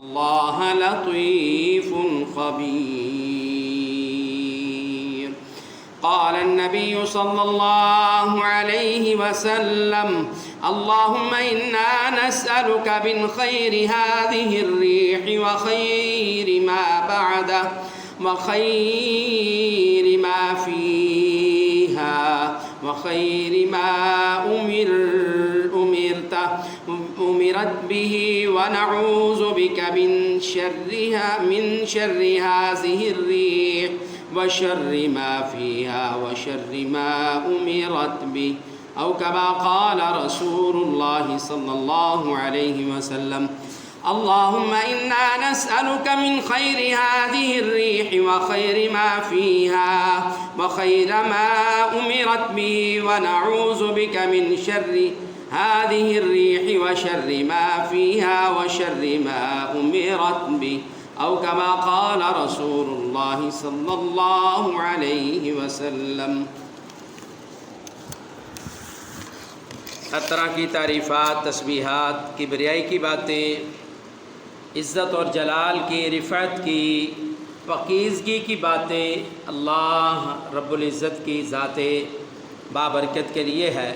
اللہ لطیف خبیر۔ قال النبی صلی اللہ علیہ وسلم اللہم انا نسألک من خیر هذه الریح وخیر ما بعدہ وخیر ما فیہا وخیر ما أمرت به ونعوذ بك من شر هذه الريح وشر ما فيها وشر ما أمرت به أو كما قال رسول الله صلى الله عليه وسلم اللهم إنا نسألك من خير هذه الريح وخير ما فيها وخير ما أمرت به ونعوذ بك من شر هذه الريح وشر ما فيها وشر ما أمرت به أو كما قال رسول الله صلى الله عليه وسلم۔ ہر طرح کی تعریفات، تسبیحات، کبریائی کی باتیں، عزت اور جلال کی، رفعت کی، پاکیزگی کی باتیں اللہ رب العزت کی ذات بابرکت کے لیے ہے،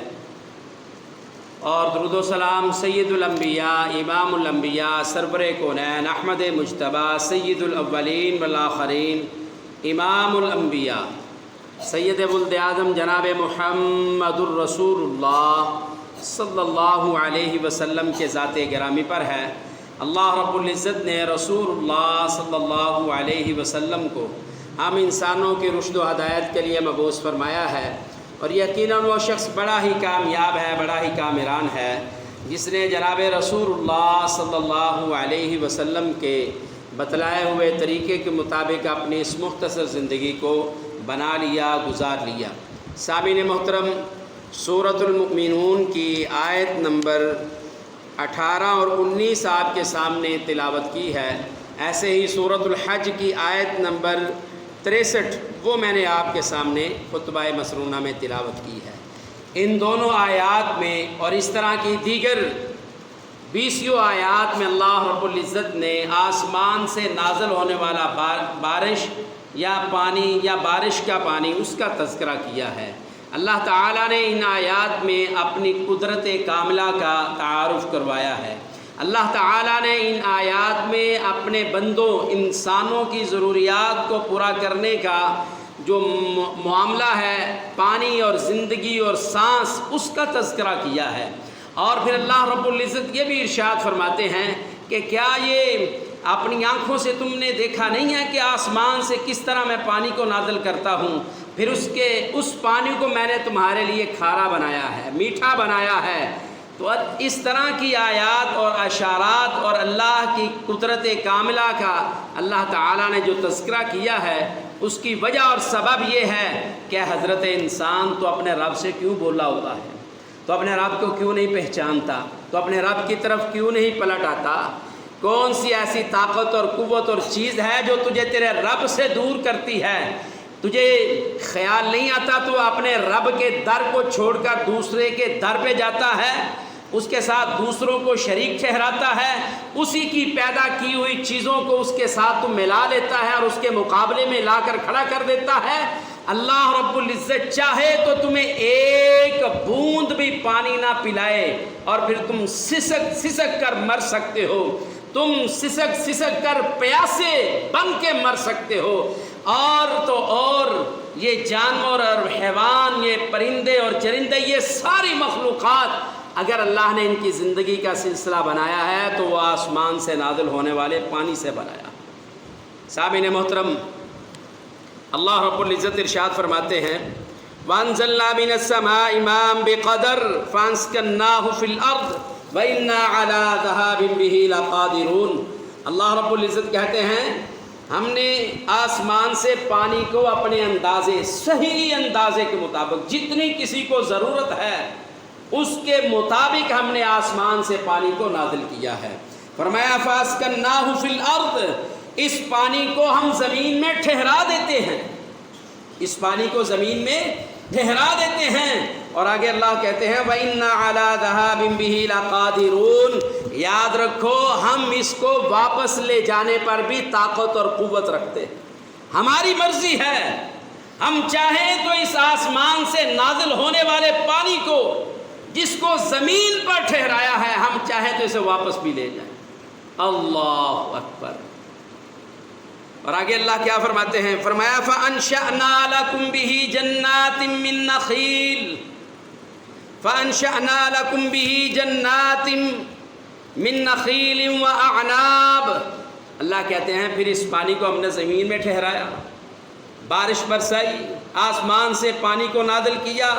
اور درود و سلام سید الانبیاء، امام الانبیاء، سرور کونین، احمد مجتبیٰ، سید الاولین والآخرین، امام الانبیاء، سید ولد اعظم جناب محمد الرسول اللہ صلی اللہ علیہ وسلم کے ذات گرامی پر ہے۔ اللہ رب العزت نے رسول اللہ صلی اللہ علیہ وسلم کو ہم انسانوں کی رشد و ہدایت کے لیے مبعوث فرمایا ہے، اور یقیناً وہ شخص بڑا ہی کامیاب ہے، بڑا ہی کامران ہے جس نے جناب رسول اللہ صلی اللہ علیہ وسلم کے بتلائے ہوئے طریقے کے مطابق اپنی اس مختصر زندگی کو بنا لیا، گزار لیا۔ سامعین محترم، سورۃ المؤمنون کی آیت نمبر 18 اور 19 آپ کے سامنے تلاوت کی ہے، ایسے ہی سورۃ الحج کی آیت نمبر 63 وہ میں نے آپ کے سامنے خطبہ مسرونہ میں تلاوت کی ہے۔ ان دونوں آیات میں اور اس طرح کی دیگر 20 آیات میں اللہ رب العزت نے آسمان سے نازل ہونے والا بارش یا پانی یا بارش کا پانی، اس کا تذکرہ کیا ہے۔ اللہ تعالیٰ نے ان آیات میں اپنی قدرت کاملہ کا تعارف کروایا ہے۔ اللہ تعالیٰ نے ان آیات میں اپنے بندوں، انسانوں کی ضروریات کو پورا کرنے کا جو معاملہ ہے، پانی اور زندگی اور سانس، اس کا تذکرہ کیا ہے۔ اور پھر اللہ رب العزت یہ بھی ارشاد فرماتے ہیں کہ کیا یہ اپنی آنکھوں سے تم نے دیکھا نہیں ہے کہ آسمان سے کس طرح میں پانی کو نازل کرتا ہوں، پھر اس پانی کو میں نے تمہارے لیے کھارا بنایا ہے، میٹھا بنایا ہے۔ تو اس طرح کی آیات اور اشارات اور اللہ کی قدرت کاملہ کا اللہ تعالیٰ نے جو تذکرہ کیا ہے، اس کی وجہ اور سبب یہ ہے کہ حضرت انسان تو اپنے رب سے کیوں بولا ہوتا ہے، تو اپنے رب کو کیوں نہیں پہچانتا، تو اپنے رب کی طرف کیوں نہیں پلٹ آتا؟ کون سی ایسی طاقت اور قوت اور چیز ہے جو تجھے تیرے رب سے دور کرتی ہے؟ تجھے خیال نہیں آتا تو اپنے رب کے در کو چھوڑ کر دوسرے کے در پہ جاتا ہے، اس کے ساتھ دوسروں کو شریک ٹھہراتا ہے، اسی کی پیدا کی ہوئی چیزوں کو اس کے ساتھ تو ملا لیتا ہے اور اس کے مقابلے میں لا کر کھڑا کر دیتا ہے۔ اللہ رب العزت چاہے تو تمہیں ایک بوند بھی پانی نہ پلائے اور پھر تم سسک کر مر سکتے ہو، تم سسک کر پیاسے بن کے مر سکتے ہو۔ اور تو اور یہ جانور اور حیوان، یہ پرندے اور چرندے، یہ ساری مخلوقات اگر اللہ نے ان کی زندگی کا سلسلہ بنایا ہے تو وہ آسمان سے نازل ہونے والے پانی سے بنایا۔ سامعین محترم، اللہ رب العزت ارشاد فرماتے ہیں وَأَنزَلْنَا مِنَ السَّمَاءِ مَاءً بِقَدَرٍ فَأَسْكَنَّاهُ فِي الْأَرْضِ وَإِنَّا عَلَى ذَهَابٍ بِهِ لَقَادِرُونَ۔ اللہ رب العزت کہتے ہیں ہم نے آسمان سے پانی کو اپنے اندازے، صحیح اندازے کے مطابق، جتنی کسی کو ضرورت ہے اس کے مطابق ہم نے آسمان سے پانی کو نازل کیا ہے۔ فرمایا فَأَسْكَنَّاهُ فِي الْأَرْضِ، اس پانی کو ہم زمین میں ٹھہرا دیتے ہیں، اس پانی کو زمین میں ٹھہرا دیتے ہیں۔ اور آگے اللہ کہتے ہیں وَإِنَّا عَلَى ذَهَابٍ بِهِ لَقَادِرُونَ، یاد رکھو ہم اس کو واپس لے جانے پر بھی طاقت اور قوت رکھتے ہیں، ہماری مرضی ہے، ہم چاہیں تو اس آسمان سے نازل ہونے والے پانی کو جس کو زمین پر ٹھہرایا ہے، ہم چاہیں تو اسے واپس بھی لے جائیں۔ اللہ اکبر۔ اور آگے اللہ کیا فرماتے ہیں؟ فرمایا فَأَنشَأْنَا لَكُمْ بِهِ جَنَّاتٍ مِّن نَخِيلٍ فَأَنشَأْنَا لَكُمْ بِهِ جَنَّاتٍ مِّن نَخِيلٍ وَأَعْنَابٍ۔ اللہ کہتے ہیں پھر اس پانی کو ہم نے زمین میں ٹھہرایا، بارش برسائی، آسمان سے پانی کو نازل کیا،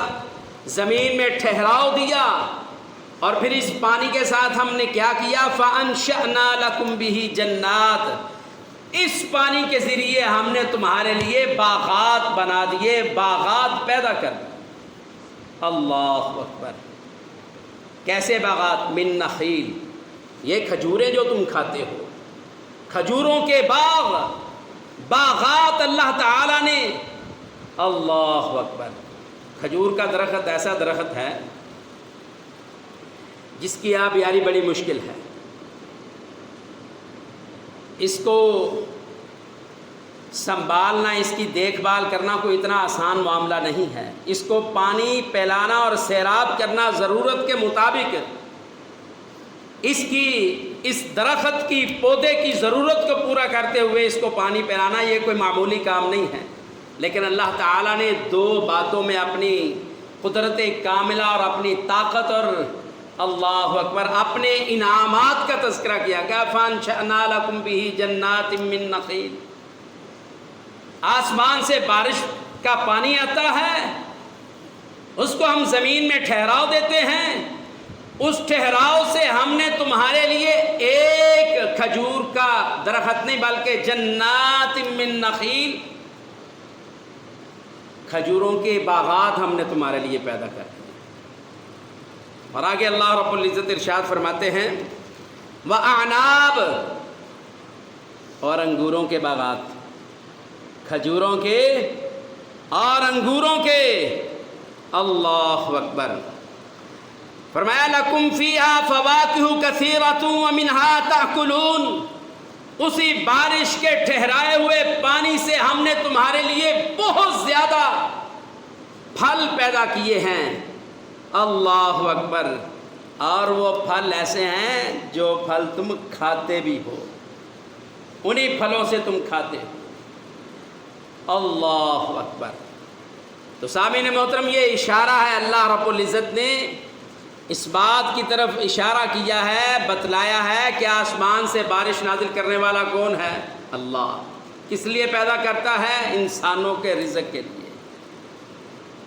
زمین میں ٹھہراؤ دیا، اور پھر اس پانی کے ساتھ ہم نے کیا کیا؟ فَأَنشَأْنَا لَكُمْ بِهِ جَنَّاتٍ، اس پانی کے ذریعے ہم نے تمہارے لیے باغات بنا دیے، باغات پیدا کر دیے۔ اللہ اکبر۔ کیسے باغات؟ من نخیل، یہ کھجوریں جو تم کھاتے ہو، کھجوروں کے باغ، باغات اللہ تعالیٰ نے۔ اللہ اکبر۔ کھجور کا درخت ایسا درخت ہے جس کی آبیاری بڑی مشکل ہے، اس کو سنبھالنا، اس کی دیکھ بھال کرنا کوئی اتنا آسان معاملہ نہیں ہے، اس کو پانی پلانا اور سیراب کرنا ضرورت کے مطابق، اس درخت کی پودے کی ضرورت کو پورا کرتے ہوئے اس کو پانی پلانا یہ کوئی معمولی کام نہیں ہے۔ لیکن اللہ تعالیٰ نے دو باتوں میں اپنی قدرت کاملہ اور اپنی طاقت اور اللہ اکبر اپنے انعامات کا تذکرہ کیا۔ کہ فَأَنشَأْنَا لَكُمْ بِهِ جَنَّاتٍ مِّن نَخِيلٍ، آسمان سے بارش کا پانی آتا ہے، اس کو ہم زمین میں ٹھہراؤ دیتے ہیں، اس ٹھہراؤ سے ہم نے تمہارے لیے ایک کھجور کا درخت نہیں بلکہ جنات من نخیل، کھجوروں کے باغات ہم نے تمہارے لیے پیدا کر دیے۔ اور آگے اللہ رب العزت ارشاد فرماتے ہیں وَأَعْنَابٍ، اور انگوروں کے باغات، کھجوروں کے اور انگوروں کے۔ اللہ اکبر۔ فرمایا لَكُمْ فِيهَا فَوَاكِهُ كَثِيرَةٌ وَمِنْهَا تَأْكُلُونَ، اسی بارش کے ٹھہرائے ہوئے پانی سے ہم نے تمہارے لیے بہت زیادہ پھل پیدا کیے ہیں۔ اللہ اکبر۔ اور وہ پھل ایسے ہیں جو پھل تم کھاتے بھی ہو، انہی پھلوں سے تم کھاتے ہو۔ اللہ اکبر۔ تو سامعین محترم، یہ اشارہ ہے، اللہ رب العزت نے اس بات کی طرف اشارہ کیا ہے، بتلایا ہے کہ آسمان سے بارش نازل کرنے والا کون ہے؟ اللہ۔ کس لیے پیدا کرتا ہے؟ انسانوں کے رزق کے لیے۔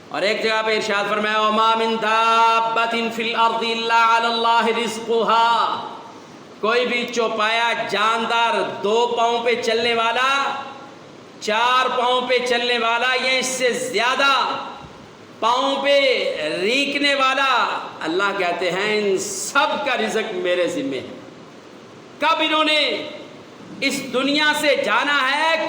اور ایک جگہ پہ ارشاد فرمایا وَمَا مِن دَابَّةٍ فِي الْأَرْضِ إِلَّا عَلَى اللَّهِ رِزْقُهَا، کوئی بھی چوپایا جاندار، دو پاؤں پہ چلنے والا، چار پاؤں پہ چلنے والا، یا اس سے زیادہ پاؤں پہ ریکنے والا، اللہ کہتے ہیں ان سب کا رزق میرے ذمہ ہے۔ کب انہوں نے اس دنیا سے جانا ہے،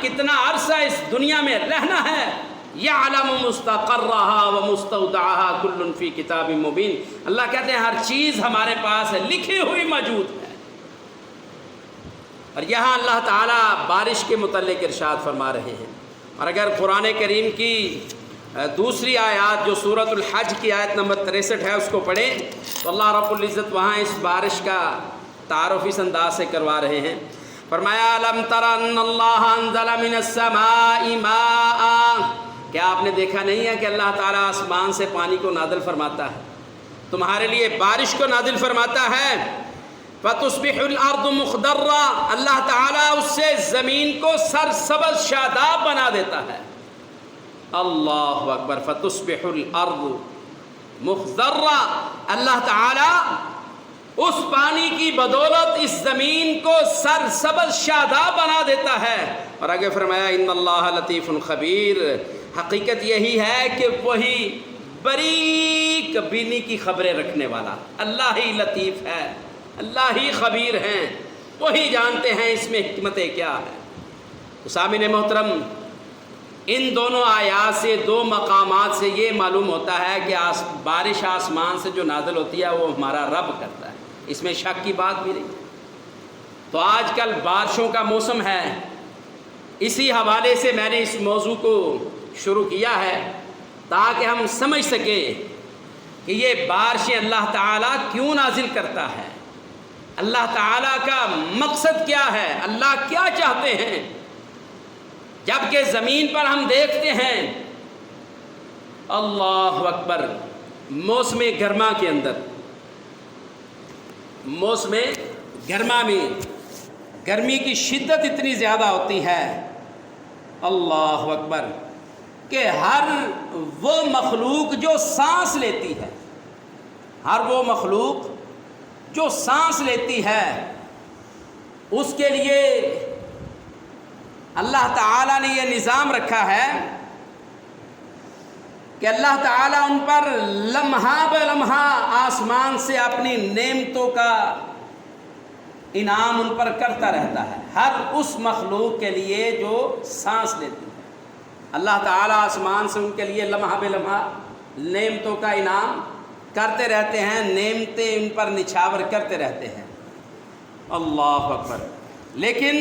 کتنا عرصہ اس دنیا میں رہنا ہے، یعلم مستقرها ومستودعها کل فی کتاب مبین، اللہ کہتے ہیں ہر چیز ہمارے پاس لکھی ہوئی موجود ہے۔ اور یہاں اللہ تعالیٰ بارش کے متعلق ارشاد فرما رہے ہیں۔ اور اگر قرآن کریم کی دوسری آیات جو سورۃ الحج کی آیت نمبر 63 ہے اس کو پڑھیں تو اللہ رب العزت وہاں اس بارش کا تعارف اس انداز سے کروا رہے ہیں۔ فرمایا الم تر ان اللہ انزل من السماء ماء، کیا آپ نے دیکھا نہیں ہے کہ اللہ تعالیٰ آسمان سے پانی کو نازل فرماتا ہے، تمہارے لیے بارش کو نازل فرماتا ہے۔ فتصبح الارض مخضرا، اللہ تعالیٰ اس سے زمین کو سرسبز شاداب بنا دیتا ہے۔ اللہ اکبر۔ فتصبح الارض مخضرا، اللہ تعالیٰ اس پانی کی بدولت اس زمین کو سرسبز شاداب بنا دیتا ہے۔ اور آگے فرمایا ان اللہ لطیف خبیر، حقیقت یہی ہے کہ وہی باریک بینی کی خبریں رکھنے والا اللہ ہی لطیف ہے، اللہ ہی خبیر ہیں، وہی جانتے ہیں اس میں حکمتیں کیا ہے۔ تو سامعین محترم، ان دونوں آیات سے، دو مقامات سے یہ معلوم ہوتا ہے کہ بارش آسمان سے جو نازل ہوتی ہے وہ ہمارا رب کرتا ہے، اس میں شک کی بات بھی نہیں۔ تو آج کل بارشوں کا موسم ہے، اسی حوالے سے میں نے اس موضوع کو شروع کیا ہے تاکہ ہم سمجھ سکیں کہ یہ بارشیں اللہ تعالیٰ کیوں نازل کرتا ہے، اللہ تعالیٰ کا مقصد کیا ہے، اللہ کیا چاہتے ہیں۔ جبکہ زمین پر ہم دیکھتے ہیں اللہ اکبر، موسم گرما کے اندر، موسم گرما میں گرمی کی شدت اتنی زیادہ ہوتی ہے اللہ اکبر کہ ہر وہ مخلوق جو سانس لیتی ہے، ہر وہ مخلوق جو سانس لیتی ہے اس کے لیے اللہ تعالیٰ نے یہ نظام رکھا ہے کہ اللہ تعالیٰ ان پر لمحہ بہ لمحہ آسمان سے اپنی نعمتوں کا انعام ان پر کرتا رہتا ہے، ہر اس مخلوق کے لیے جو سانس لیتی ہے اللہ تعالیٰ آسمان سے ان کے لیے لمحہ بہ لمحہ نعمتوں کا انعام کرتے رہتے ہیں، نعمتیں ان پر نچھاور کرتے رہتے ہیں اللہ اکبر۔ لیکن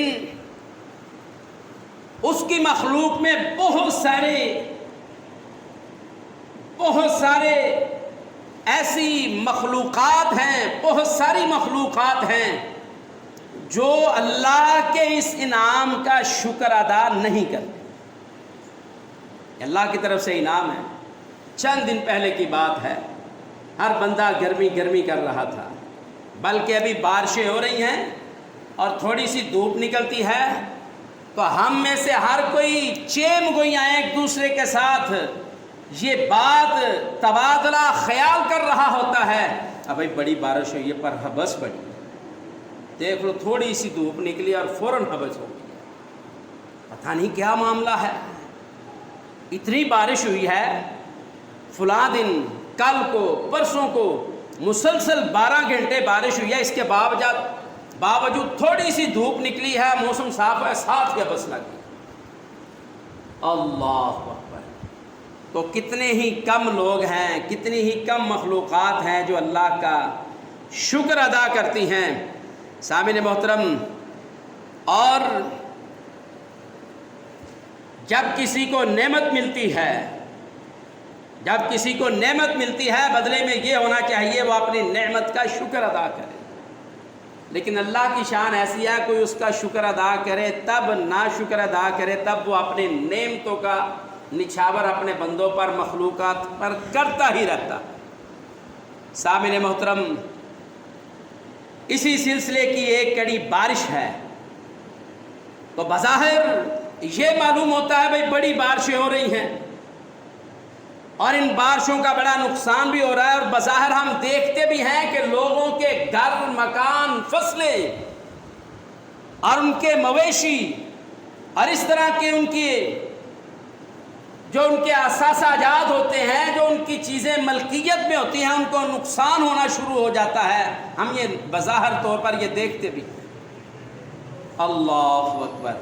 اس کی مخلوق میں بہت سارے ایسی مخلوقات ہیں، بہت ساری مخلوقات ہیں جو اللہ کے اس انعام کا شکر ادا نہیں کرتے۔ اللہ کی طرف سے انعام ہے۔ چند دن پہلے کی بات ہے، ہر بندہ گرمی کر رہا تھا، بلکہ ابھی بارشیں ہو رہی ہیں اور تھوڑی سی دھوپ نکلتی ہے تو ہم میں سے ہر کوئی چیم گوئیاں ایک دوسرے کے ساتھ یہ بات تبادلہ خیال کر رہا ہوتا ہے، اب بھائی بڑی بارش ہوئی ہے پر حبس بڑی، دیکھ لو تھوڑی سی دھوپ نکلی اور فوراً حبس ہو گئی، پتہ نہیں کیا معاملہ ہے، اتنی بارش ہوئی ہے فلاں دن، کل کو، پرسوں کو مسلسل 12 گھنٹے بارش ہوئی ہے، اس کے باوجود تھوڑی سی دھوپ نکلی ہے، موسم صاف ہے، ساتھ ہی بس لگ گئی اللہ اکبر۔ تو کتنے ہی کم لوگ ہیں، کتنی ہی کم مخلوقات ہیں جو اللہ کا شکر ادا کرتی ہیں۔ سامعین محترم، اور جب کسی کو نعمت ملتی ہے بدلے میں یہ ہونا چاہیے وہ اپنی نعمت کا شکر ادا کرے، لیکن اللہ کی شان ایسی ہے کوئی اس کا شکر ادا کرے تب نہ شکر ادا کرے تب وہ اپنی نعمتوں کا نچھاور اپنے بندوں پر، مخلوقات پر کرتا ہی رہتا۔ سامعین محترم، اسی سلسلے کی ایک کڑی بارش ہے، تو بظاہر یہ معلوم ہوتا ہے بھائی بڑی بارشیں ہو رہی ہیں اور ان بارشوں کا بڑا نقصان بھی ہو رہا ہے، اور بظاہر ہم دیکھتے بھی ہیں کہ لوگوں کے گھر، مکان، فصلیں اور ان کے مویشی اور اس طرح کے ان کے اثاثہ جات ہوتے ہیں، جو ان کی چیزیں ملکیت میں ہوتی ہیں، ان کو نقصان ہونا شروع ہو جاتا ہے، ہم یہ بظاہر طور پر یہ دیکھتے بھی ہیں اللہ اکبر۔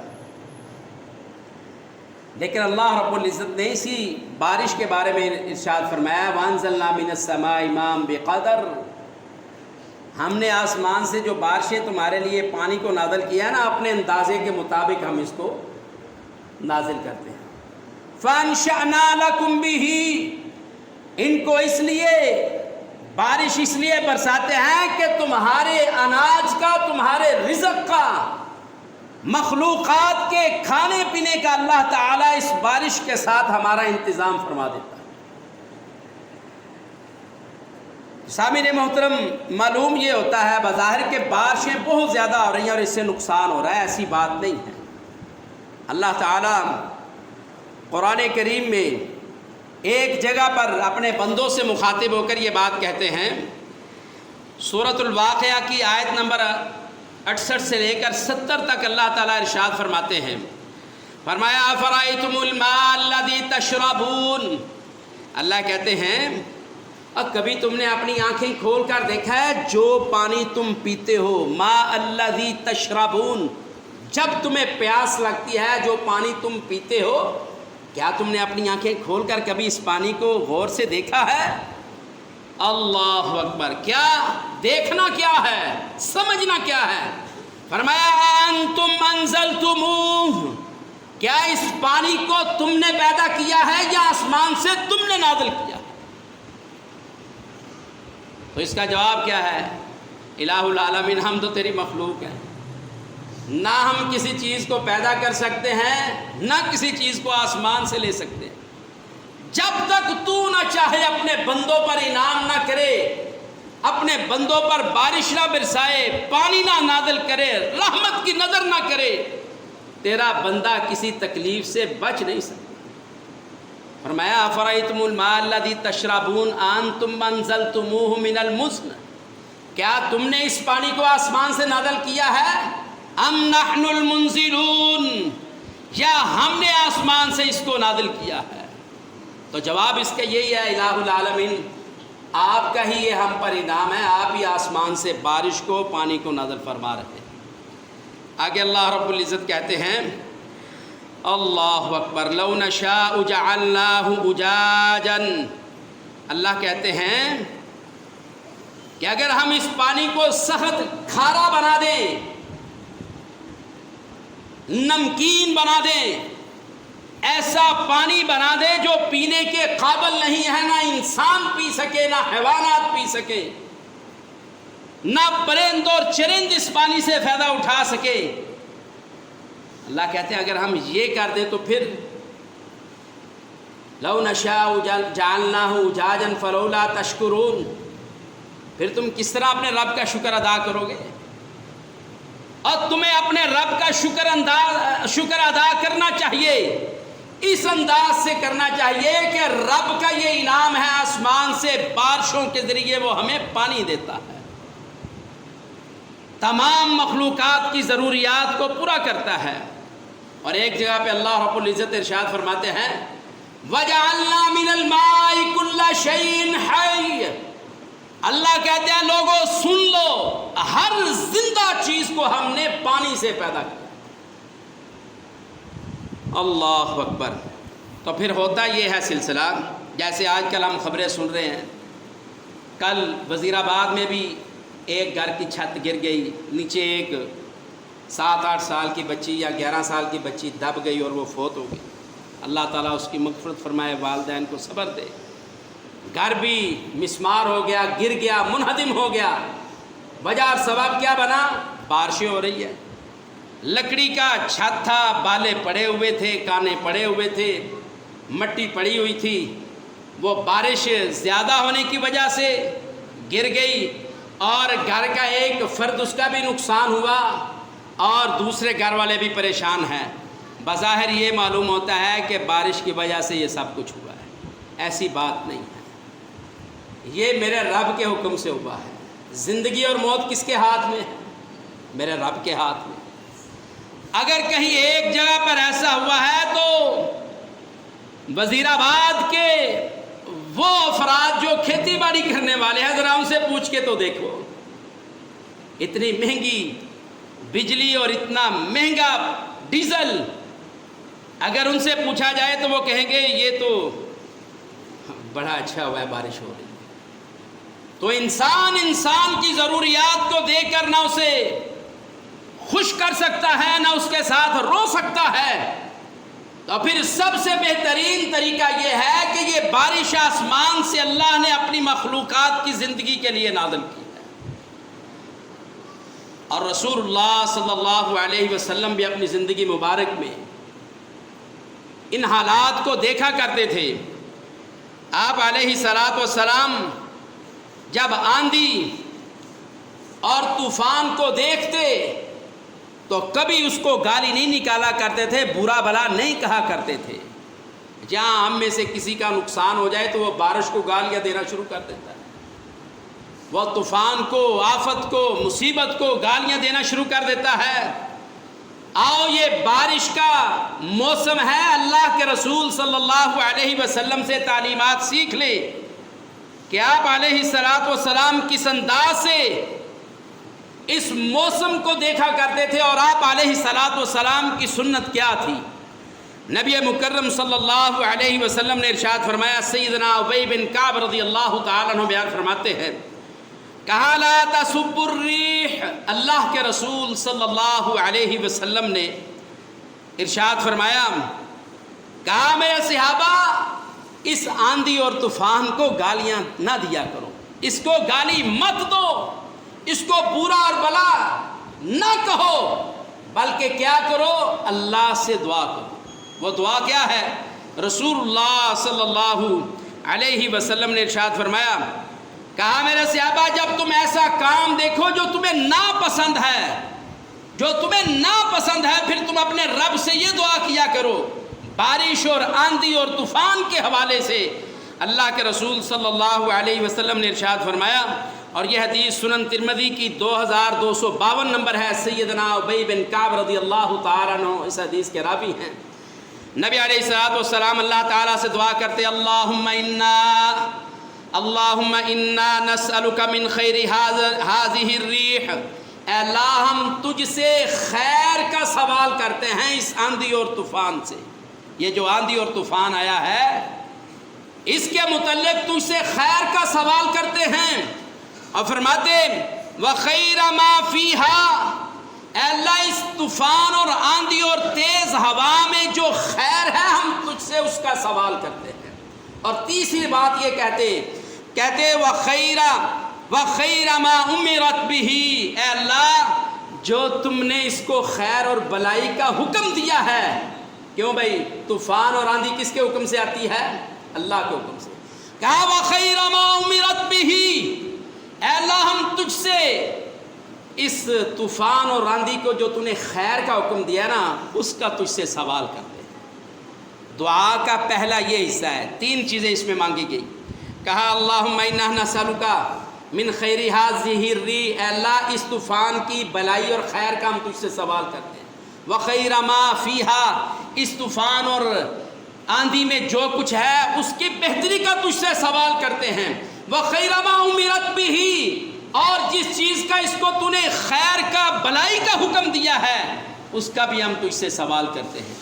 لیکن اللہ رب العزت نے اسی بارش کے بارے میں ارشاد فرمایا وَأَنزَلْنَا مِنَ السَّمَاءِ مَاءً بِقَدَرٍ، ہم نے آسمان سے جو بارشیں تمہارے لیے پانی کو نازل کیا ہے نا، اپنے اندازے کے مطابق ہم اس کو نازل کرتے ہیں۔ فَأَنشَأْنَا لَكُمْ بِهِ، ان کو اس لیے بارش اس لیے برساتے ہیں کہ تمہارے اناج کا، تمہارے رزق کا، مخلوقات کے کھانے پینے کا اللہ تعالیٰ اس بارش کے ساتھ ہمارا انتظام فرما دیتا ہے۔ سامعین محترم، معلوم یہ ہوتا ہے بظاہر کہ بارشیں بہت زیادہ ہو رہی ہیں اور اس سے نقصان ہو رہا ہے، ایسی بات نہیں ہے۔ اللہ تعالیٰ قرآن کریم میں ایک جگہ پر اپنے بندوں سے مخاطب ہو کر یہ بات کہتے ہیں، سورۃ الواقعہ کی آیت نمبر 68 سے لے کر 70 تک اللہ تعالیٰ ارشاد فرماتے ہیں، فرمایا افرأیتم الماء الذی تشربون، اللہ کہتے ہیں اب کبھی تم نے اپنی آنکھیں کھول کر دیکھا ہے جو پانی تم پیتے ہو، ماء الذی تشربون، جب تمہیں پیاس لگتی ہے جو پانی تم پیتے ہو، کیا تم نے اپنی آنکھیں کھول کر کبھی اس پانی کو غور سے دیکھا ہے؟ اللہ اکبر! کیا دیکھنا کیا ہے، سمجھنا کیا ہے؟ فرمایا انتم انزلتموہ، کیا اس پانی کو تم نے پیدا کیا ہے یا آسمان سے تم نے نازل کیا؟ تو اس کا جواب کیا ہے؟ الہ العالمین، ہم تو تیری مخلوق ہیں، نہ ہم کسی چیز کو پیدا کر سکتے ہیں نہ کسی چیز کو آسمان سے لے سکتے ہیں۔ جب تک تو نہ چاہے اپنے بندوں پر انعام نہ کرے، اپنے بندوں پر بارش نہ برسائے، پانی نہ نازل کرے، رحمت کی نظر نہ کرے، تیرا بندہ کسی تکلیف سے بچ نہیں سکتا۔ فرمایا افرأیتم الماء الذی تشربون انتم انزلتموہ من المزن، کیا تم نے اس پانی کو آسمان سے نازل کیا ہے؟ ام نحن المنزلون، یا ہم نے آسمان سے اس کو نازل کیا ہے؟ تو جواب اس کا یہی ہے الہ العالمین، آپ کا ہی یہ ہم پر انعام ہے، آپ ہی آسمان سے بارش کو، پانی کو نازل فرما رہے ہیں۔ آگے اللہ رب العزت کہتے ہیں اللہ اکبر، لو نشاء جعلناہ اجاجا، اللہ کہتے ہیں کہ اگر ہم اس پانی کو سخت کھارا بنا دیں، نمکین بنا دیں، ایسا پانی بنا دیں جو پینے کے قابل نہیں ہے، نہ انسان پی سکے نہ حیوانات پی سکے، نہ پرند اور چرند اس پانی سے فائدہ اٹھا سکے، اللہ کہتے ہیں اگر ہم یہ کر دیں تو پھر لو نشاء جعلناہ اجاجا فلولا تشکرون، پھر تم کس طرح اپنے رب کا شکر ادا کرو گے؟ اور تمہیں اپنے رب کا شکر ادا کرنا چاہیے، اس انداز سے کرنا چاہیے کہ رب کا یہ انعام ہے، آسمان سے بارشوں کے ذریعے وہ ہمیں پانی دیتا ہے، تمام مخلوقات کی ضروریات کو پورا کرتا ہے۔ اور ایک جگہ پہ اللہ رب العزت ارشاد فرماتے ہیں وَجَعَلْنَا مِنَ الْمَاءِ كُلَّ شَيْءٍ حَيٍّ، اللہ کہتے ہیں لوگوں سن لو، ہر زندہ چیز کو ہم نے پانی سے پیدا کیا۔ اللہ اکبر! تو پھر ہوتا یہ ہے سلسلہ، جیسے آج کل ہم خبریں سن رہے ہیں، کل وزیر آباد میں بھی ایک گھر کی چھت گر گئی، نیچے ایک 7-8 سال کی بچی یا 11 سال کی بچی دب گئی اور وہ فوت ہو گئی۔ اللہ تعالیٰ اس کی مغفرت فرمائے، والدین کو صبر دے۔ گھر بھی مسمار ہو گیا، گر گیا، منہدم ہو گیا، وجہ اور سبب کیا بنا؟ بارشیں ہو رہی ہے، لکڑی کا چھت تھا، بالے پڑے ہوئے تھے، کانے پڑے ہوئے تھے، مٹی پڑی ہوئی تھی، وہ بارش زیادہ ہونے کی وجہ سے گر گئی اور گھر کا ایک فرد اس کا بھی نقصان ہوا اور دوسرے گھر والے بھی پریشان ہیں۔ بظاہر یہ معلوم ہوتا ہے کہ بارش کی وجہ سے یہ سب کچھ ہوا ہے، ایسی بات نہیں ہے، یہ میرے رب کے حکم سے ہوا ہے۔ زندگی اور موت کس کے ہاتھ میں ہے؟ میرے رب کے ہاتھ میں۔ اگر کہیں ایک جگہ پر ایسا ہوا ہے تو وزیر آباد کے وہ افراد جو کھیتی باڑی کرنے والے ہیں، ذرا ان سے پوچھ کے تو دیکھو، اتنی مہنگی بجلی اور اتنا مہنگا ڈیزل، اگر ان سے پوچھا جائے تو وہ کہیں گے یہ تو بڑا اچھا ہوا ہے، بارش ہو رہی ہے۔ تو انسان کی ضروریات کو دے کر نہ اسے خوش کر سکتا ہے نہ اس کے ساتھ رو سکتا ہے، تو پھر سب سے بہترین طریقہ یہ ہے کہ یہ بارش آسمان سے اللہ نے اپنی مخلوقات کی زندگی کے لیے نازل کی ہے۔ اور رسول اللہ صلی اللہ علیہ وسلم بھی اپنی زندگی مبارک میں ان حالات کو دیکھا کرتے تھے۔ آپ علیہ الصلوۃ والسلام جب آندھی اور طوفان کو دیکھتے تو کبھی اس کو گالی نہیں نکالا کرتے تھے، برا بھلا نہیں کہا کرتے تھے۔ جہاں ہم میں سے کسی کا نقصان ہو جائے تو وہ بارش کو گالیاں دینا شروع کر دیتا ہے، وہ طوفان کو، آفت کو، مصیبت کو گالیاں دینا شروع کر دیتا ہے۔ آؤ یہ بارش کا موسم ہے، اللہ کے رسول صلی اللہ علیہ وسلم سے تعلیمات سیکھ لے کہ آپ علیہ الصلوۃ والسلام کس انداز سے اس موسم کو دیکھا کرتے تھے اور آپ علیہ الصلوۃ والسلام کی سنت کیا تھی۔ نبی مکرم صلی اللہ علیہ وسلم نے ارشاد فرمایا، سیدنا ابی بن کعب رضی اللہ تعالیٰ عنہ بیان فرماتے ہیں، کہا لا تسب الریح، اللہ کے رسول صلی اللہ علیہ وسلم نے ارشاد فرمایا، کہا میرے صحابہ اس آندھی اور طوفان کو گالیاں نہ دیا کرو، اس کو گالی مت دو، اس کو برا اور بلا نہ کہو، بلکہ کیا کرو، اللہ سے دعا کرو۔ وہ دعا کیا ہے؟ رسول اللہ صلی اللہ علیہ وسلم نے ارشاد فرمایا، کہا میرے صحابہ جب تم ایسا کام دیکھو جو تمہیں ناپسند ہے، جو تمہیں ناپسند ہے، پھر تم اپنے رب سے یہ دعا کیا کرو۔ بارش اور آندھی اور طوفان کے حوالے سے اللہ کے رسول صلی اللہ علیہ وسلم نے ارشاد فرمایا، اور یہ حدیث سنن ترمذی کی 2252 نمبر ہے۔ سیدنا ابی بن کعب رضی اللہ تعالیٰ عنہ اس حدیث کے راوی ہیں۔ نبی علیہ الصلوۃ والسلام اللہ تعالیٰ سے دعا کرتے، اللہم انا نسألک من خیر هذه الریح، اے اللہ ہم تجھ سے خیر کا سوال کرتے ہیں اس آندھی اور طوفان سے۔ یہ جو آندھی اور طوفان آیا ہے اس کے متعلق تجھ سے خیر کا سوال کرتے ہیں، اور فرماتے وَخَيْرَ مَا فِيهَا، اے اللہ اس طوفان اور آندھی اور تیز ہوا میں جو خیر ہے ہم تجھ سے اس کا سوال کرتے ہیں۔ اور تیسری بات یہ کہتے وَخَيْرَ مَا أُمِرَتْ بِهِ، اے اللہ جو تم نے اس کو خیر اور بلائی کا حکم دیا ہے۔ کیوں بھائی؟ طوفان اور آندھی کس کے حکم سے آتی ہے؟ اللہ کے حکم سے۔ کہا وَخَيْرَ مَا أُمِرَتْ بِهِ، اے اللہ ہم تجھ سے اس طوفان اور آندھی کو جو تو نے خیر کا حکم دیا نا اس کا تجھ سے سوال کرتے ہیں۔ دعا کا پہلا یہ حصہ ہے، 3 چیزیں اس میں مانگی گئی۔ کہا اللہم انا نسألک من خیر هذه الریح، اے اللہ اس طوفان کی بلائی اور خیر کا ہم تجھ سے سوال کرتے ہیں۔ وخیر ما فیہا، اس طوفان اور آندھی میں جو کچھ ہے اس کی بہتری کا تجھ سے سوال کرتے ہیں۔ وخیر ما امرت بہ، اور جس چیز کا اس کو تو نے خیر کا بلائی کا حکم دیا ہے اس کا بھی ہم تجھ سے سوال کرتے ہیں۔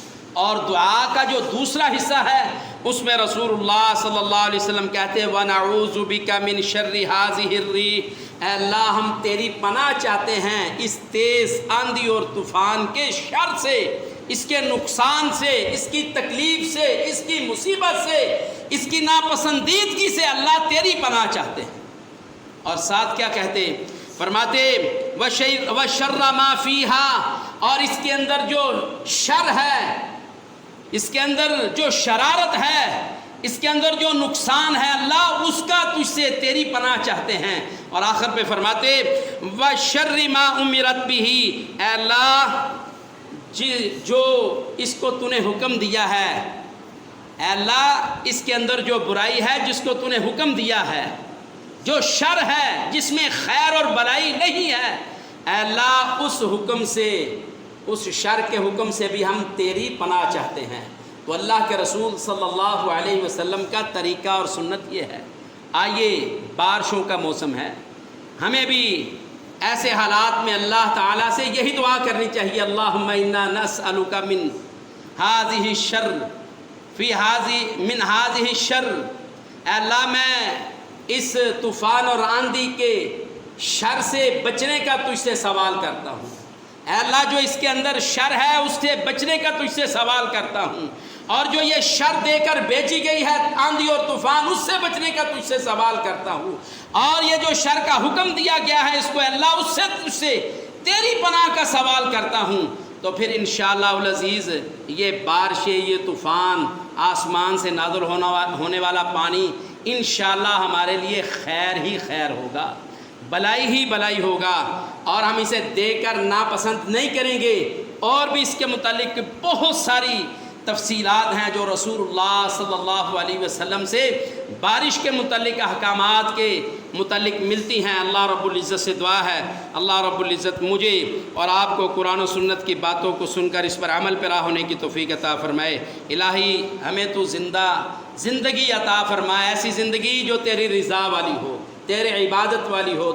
اور دعا کا جو دوسرا حصہ ہے اس میں رسول اللہ صلی اللہ علیہ وسلم کہتے ہیں وَنَعُوذُ بِكَ مِن شَرِّ هَذِهِ الرِّيحِ، اے اللہ ہم تیری پناہ چاہتے ہیں اس تیز آندھی اور طوفان کے شر سے، اس کے نقصان سے، اس کی تکلیف سے، اس کی مصیبت سے، اس کی ناپسندیدگی سے اللہ تیری پناہ چاہتے ہیں۔ اور ساتھ کیا کہتے؟ فرماتے وَشَرَّ مَا فِيهَا، اور اس کے اندر جو شر ہے، اس کے اندر جو شرارت ہے، اس کے اندر جو نقصان ہے، اللہ اس کا تجھ سے تیری پناہ چاہتے ہیں۔ اور آخر پہ فرماتے وَشَرِّ مَا أُمِرَتْ بِهِ، اے اللہ جو اس کو تو نے حکم دیا ہے، اے اللہ اس کے اندر جو برائی ہے جس کو تو نے حکم دیا ہے، جو شر ہے جس میں خیر اور بلائی نہیں ہے، اے اللہ اس حکم سے، اس شر کے حکم سے بھی ہم تیری پناہ چاہتے ہیں۔ تو اللہ کے رسول صلی اللہ علیہ وسلم کا طریقہ اور سنت یہ ہے۔ آئیے بارشوں کا موسم ہے، ہمیں بھی ایسے حالات میں اللہ تعالیٰ سے یہی دعا کرنی چاہیے، اللہم انا نسألک من هذه الشر من هذه الشر، اے اللہ میں اس طوفان اور آندھی کے شر سے بچنے کا تجھ سے سوال کرتا ہوں۔ اے اللہ جو اس کے اندر شر ہے اس سے بچنے کا تجھ سے سوال کرتا ہوں، اور جو یہ شر دے کر بیچی گئی ہے آندھی اور طوفان اس سے بچنے کا تجھ سے سوال کرتا ہوں، اور یہ جو شر کا حکم دیا گیا ہے اس کو اللہ اس سے تجھ سے تیری پناہ کا سوال کرتا ہوں۔ تو پھر انشاءاللہ العزیز یہ بارشیں، یہ طوفان، آسمان سے نازل ہونے والا پانی انشاءاللہ ہمارے لیے خیر ہی خیر ہوگا، بلائی ہی بلائی ہوگا، اور ہم اسے دیکھ کر ناپسند نہیں کریں گے۔ اور بھی اس کے متعلق بہت ساری تفصیلات ہیں جو رسول اللہ صلی اللہ علیہ وسلم سے بارش کے متعلق احکامات کے متعلق ملتی ہیں۔ اللہ رب العزت سے دعا ہے اللہ رب العزت مجھے اور آپ کو قرآن و سنت کی باتوں کو سن کر اس پر عمل پیرا ہونے کی توفیق عطا فرمائے۔ الہی ہمیں تو زندگی عطا فرمائے، ایسی زندگی جو تیری رضا والی ہو، تیرے عبادت والی ہو،